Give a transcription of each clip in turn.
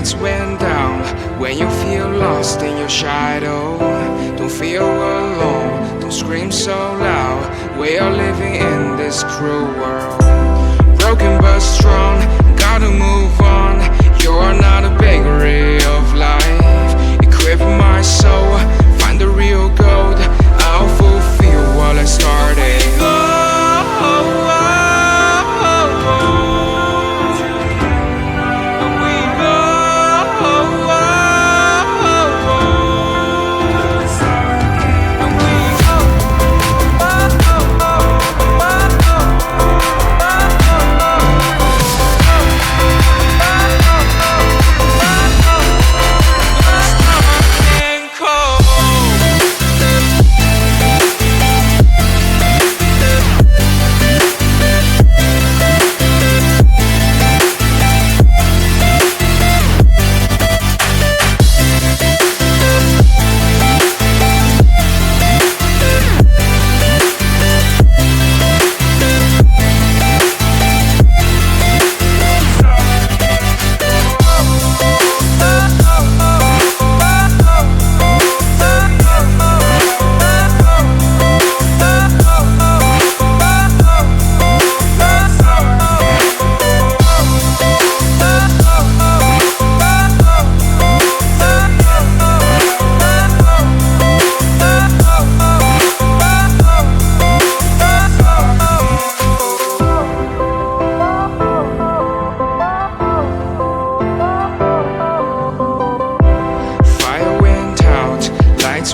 lights went down. When you feel lost in your shadow, don't feel alone, don't scream so loud. We are living in this cruel world, broken but strong, gotta move on. You're not a bakery of life, equip my soul, find the real gold. I'll fulfill what I started.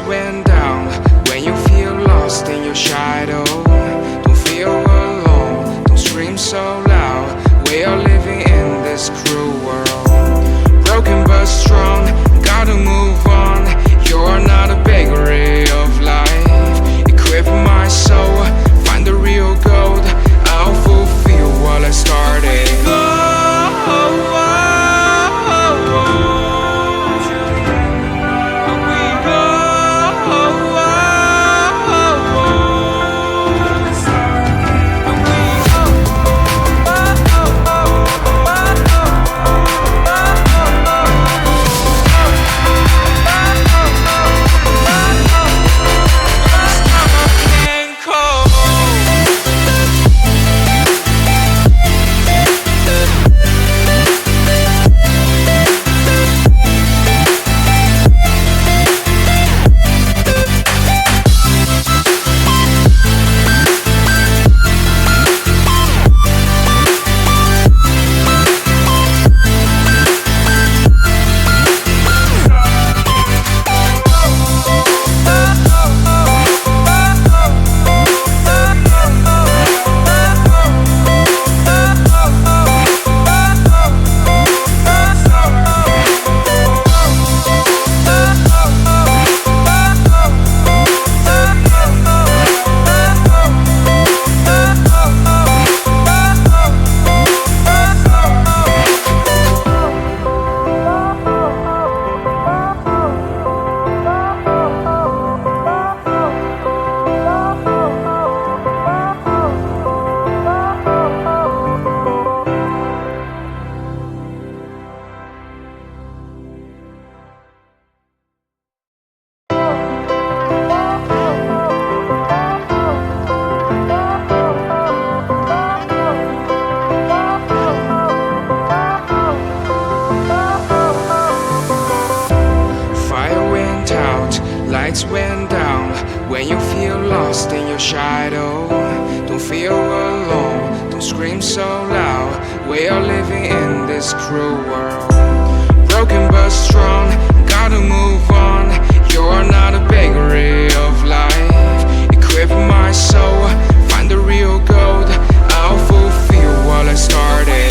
Went down. When you feel lost in your shadow, don't feel alone, don't scream so loud. We are living in this cruel world, broken but strong, gotta move on. You're not a bakery of life, equip my soul, find the real gold. I'll fulfill what I started. Lights went down. When you feel lost in your shadow, don't feel alone, don't scream so loud. We are living in this cruel world, broken but strong, gotta move on. You're not a bakery of life, equip my soul, find the real gold. I'll fulfill what I started.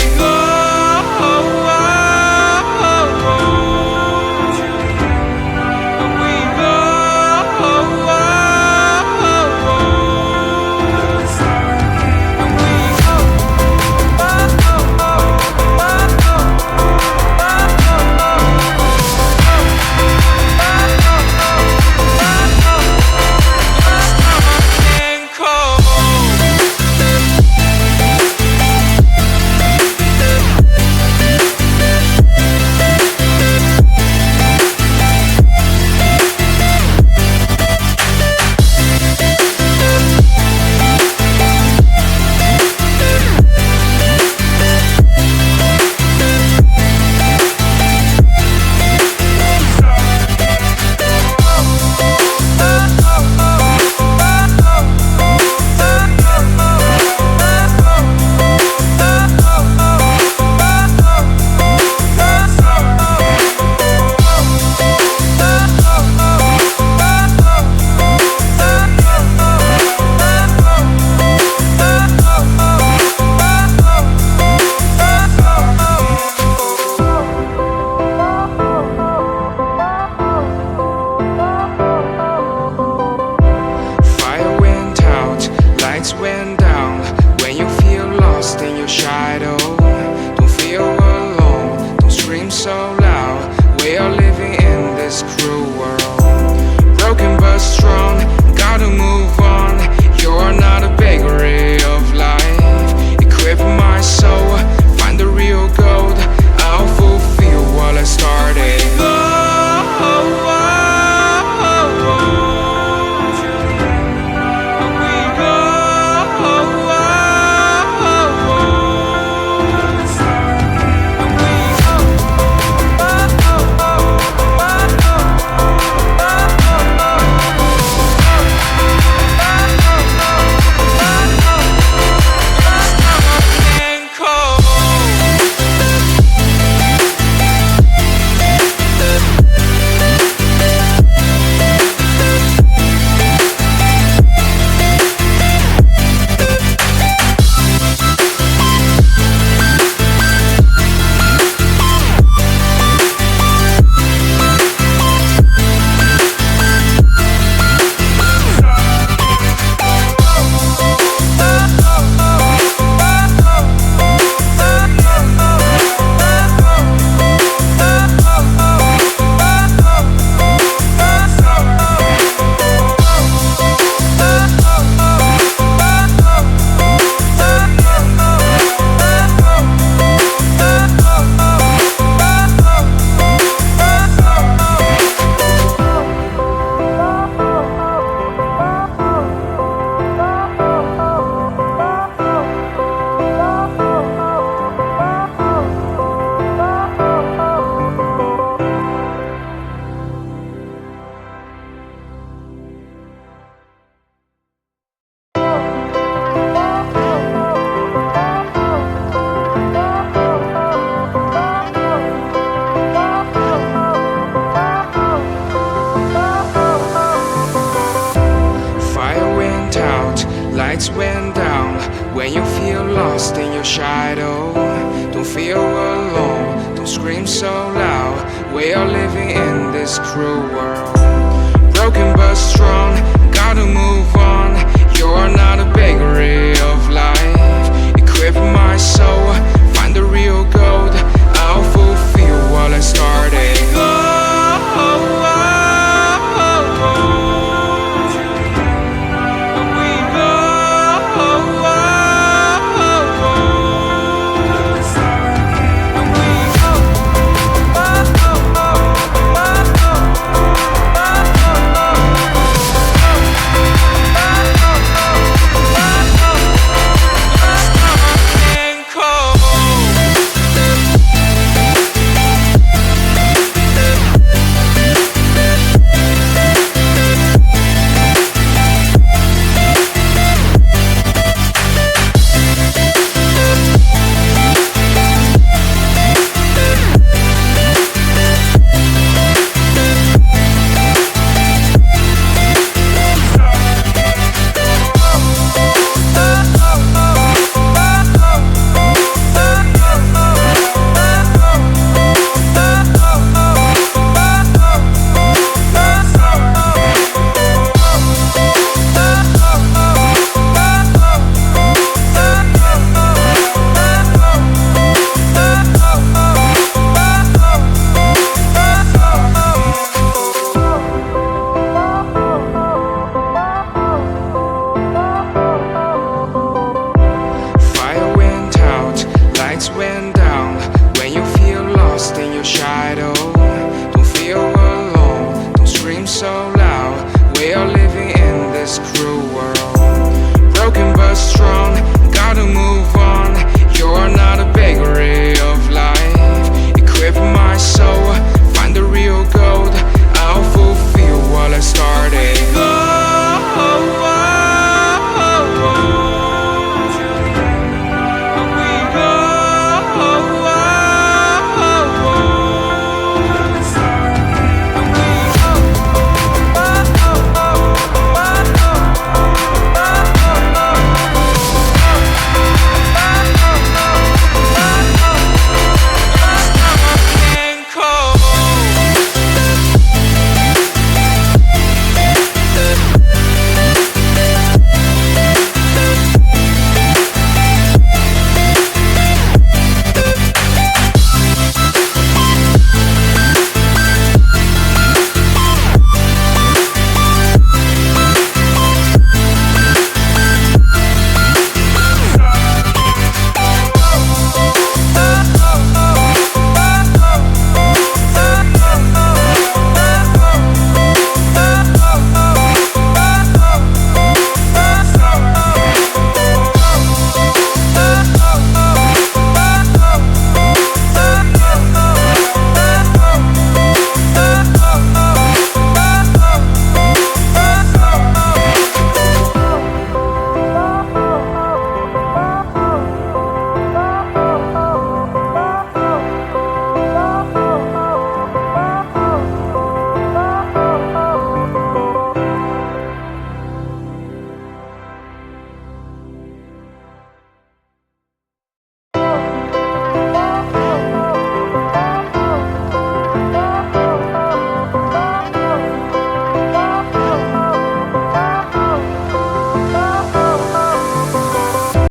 so loud. We are living in this cruel world. Broken but strong, gotta move on. You're not a bakery of life. Equip my soul, find the real gold. I'll fulfill what I started. Lights went down when you feel lost in your shadow. Don't feel alone, don't scream so loud. We are living in this cruel world. Broken but strong, gotta move on. You're not a bakery of life. Equip my soul, find the real gold. I'll fulfill what I started. Lights went down when you feel lost in your shadow.